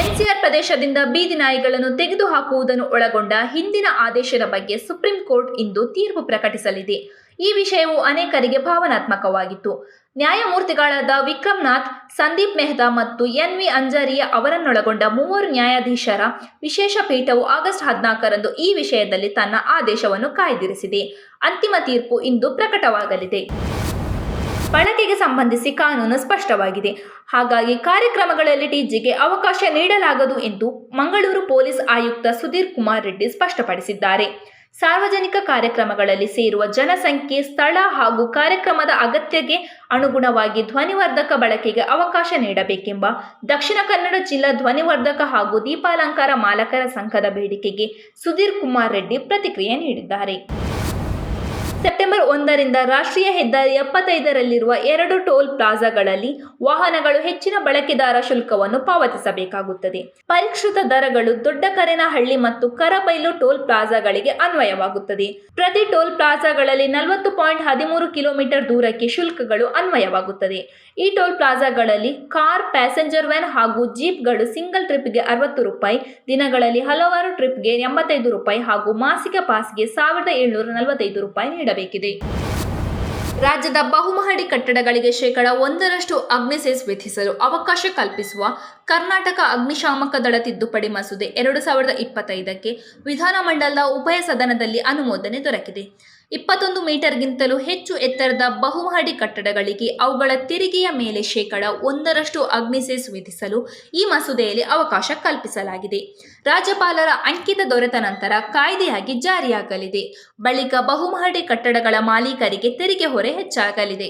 NCR ಪ್ರದೇಶದಿಂದ ಬೀದಿ ನಾಯಿಗಳನ್ನು ತೆಗೆದುಹಾಕುವುದನ್ನು ಒಳಗೊಂಡ ಹಿಂದಿನ ಆದೇಶದ ಬಗ್ಗೆ ಸುಪ್ರೀಂ ಕೋರ್ಟ್ ಇಂದು ತೀರ್ಪು ಪ್ರಕಟಿಸಲಿದೆ. ಈ ವಿಷಯವು ಅನೇಕರಿಗೆ ಭಾವನಾತ್ಮಕವಾಗಿತ್ತು. ನ್ಯಾಯಮೂರ್ತಿಗಳಾದ ವಿಕ್ರಮ್ನಾಥ್, ಸಂದೀಪ್ ಮೆಹ್ತಾ ಮತ್ತು ಎನ್.ವಿ. ಅಂಜಾರಿಯಾ ಅವರನ್ನೊಳಗೊಂಡ 3 ನ್ಯಾಯಾಧೀಶರ ವಿಶೇಷ ಪೀಠವು ಆಗಸ್ಟ್ 14ರಂದು ಈ ವಿಷಯದಲ್ಲಿ ತನ್ನ ಆದೇಶವನ್ನು ಕಾಯ್ದಿರಿಸಿದೆ. ಅಂತಿಮ ತೀರ್ಪು ಇಂದು ಪ್ರಕಟವಾಗಲಿದೆ. ಬಳಕೆಗೆ ಸಂಬಂಧಿಸಿ ಕಾನೂನು ಸ್ಪಷ್ಟವಾಗಿದೆ. ಹಾಗಾಗಿ ಕಾರ್ಯಕ್ರಮಗಳಲ್ಲಿ ಡಿಜೆಗೆ ಅವಕಾಶ ನೀಡಲಾಗದು ಎಂದು ಮಂಗಳೂರು ಪೊಲೀಸ್ ಆಯುಕ್ತ ಸುಧೀರ್ ಕುಮಾರ್ ರೆಡ್ಡಿ ಸ್ಪಷ್ಟಪಡಿಸಿದ್ದಾರೆ. ಸಾರ್ವಜನಿಕ ಕಾರ್ಯಕ್ರಮಗಳಲ್ಲಿ ಸೇರುವ ಜನಸಂಖ್ಯೆ, ಸ್ಥಳ ಹಾಗೂ ಕಾರ್ಯಕ್ರಮದ ಅಗತ್ಯಕ್ಕೆ ಅನುಗುಣವಾಗಿ ಧ್ವನಿವರ್ಧಕ ಬಳಕೆಗೆ ಅವಕಾಶ ನೀಡಬೇಕೆಂಬ ದಕ್ಷಿಣ ಕನ್ನಡ ಜಿಲ್ಲಾ ಧ್ವನಿವರ್ಧಕ ಹಾಗೂ ದೀಪಾಲಂಕಾರ ಮಾಲಕರ ಸಂಘದ ಬೇಡಿಕೆಗೆ ಸುಧೀರ್ ಕುಮಾರ್ ರೆಡ್ಡಿ ಪ್ರತಿಕ್ರಿಯೆ ನೀಡಿದ್ದಾರೆ. ಸೆಪ್ಟೆಂಬರ್ 1ರಿಂದ ರಾಷ್ಟ್ರೀಯ ಹೆದ್ದಾರಿ 75ರಲ್ಲಿರುವ 2 ಟೋಲ್ ಪ್ಲಾಜಾಗಳಲ್ಲಿ ವಾಹನಗಳು ಹೆಚ್ಚಿನ ಬಳಕೆದಾರ ಶುಲ್ಕವನ್ನು ಪಾವತಿಸಬೇಕಾಗುತ್ತದೆ. ಪರಿಷ್ಕೃತ ದರಗಳು ದೊಡ್ಡಕರೇನಹಳ್ಳಿ ಮತ್ತು ಕರಬೈಲು ಟೋಲ್ ಪ್ಲಾಜಾಗಳಿಗೆ ಅನ್ವಯವಾಗುತ್ತದೆ. ಪ್ರತಿ ಟೋಲ್ ಪ್ಲಾಜಾಗಳಲ್ಲಿ 40.13 ಕಿಲೋಮೀಟರ್ ದೂರಕ್ಕೆ ಶುಲ್ಕಗಳು ಅನ್ವಯವಾಗುತ್ತದೆ. ಈ ಟೋಲ್ ಪ್ಲಾಜಾಗಳಲ್ಲಿ ಕಾರ್, ಪ್ಯಾಸೆಂಜರ್ ವ್ಯಾನ್ ಹಾಗೂ ಜೀಪ್ಗಳು ಸಿಂಗಲ್ ಟ್ರಿಪ್ಗೆ ₹60, ದಿನಗಳಲ್ಲಿ ಹಲವಾರು ಟ್ರಿಪ್ಗೆ ₹85 ಹಾಗೂ ಮಾಸಿಕ ಪಾಸ್ಗೆ ₹1745 ನೀಡಬೇಕಿದೆ. ರಾಜ್ಯದ ಬಹುಮಹಡಿ ಕಟ್ಟಡಗಳಿಗೆ ಶೇಕಡಾ 1ರಷ್ಟು ಅಗ್ನಿಸೆಸ್ ವಿಧಿಸಲು ಅವಕಾಶ ಕಲ್ಪಿಸುವ ಕರ್ನಾಟಕ ಅಗ್ನಿಶಾಮಕ ದಳ ತಿದ್ದುಪಡಿ ಮಸೂದೆ 2025ಕ್ಕೆ ವಿಧಾನಮಂಡಲದ ಉಭಯ ಸದನದಲ್ಲಿ ಅನುಮೋದನೆ ದೊರಕಿದೆ. 21 ಮೀಟರ್ಗಿಂತಲೂ ಹೆಚ್ಚು ಎತ್ತರದ ಬಹುಮಹಡಿ ಕಟ್ಟಡಗಳಿಗೆ ಅವುಗಳ ತೆರಿಗೆಯ ಮೇಲೆ ಶೇಕಡಾ 1ರಷ್ಟು ಅಗ್ನಿಸೆಸ್ ವಿಧಿಸಲು ಈ ಮಸೂದೆಯಲ್ಲಿ ಅವಕಾಶ ಕಲ್ಪಿಸಲಾಗಿದೆ. ರಾಜ್ಯಪಾಲರ ಅಂಕಿತ ದೊರೆತ ನಂತರ ಕಾಯ್ದೆಯಾಗಿ ಜಾರಿಯಾಗಲಿದೆ. ಬಳಿಕ ಬಹುಮಹಡಿ ಕಟ್ಟಡಗಳ ಮಾಲೀಕರಿಗೆ ತೆರಿಗೆ ಹೊರೆ ಹೆಚ್ಚಾಗಲಿದೆ.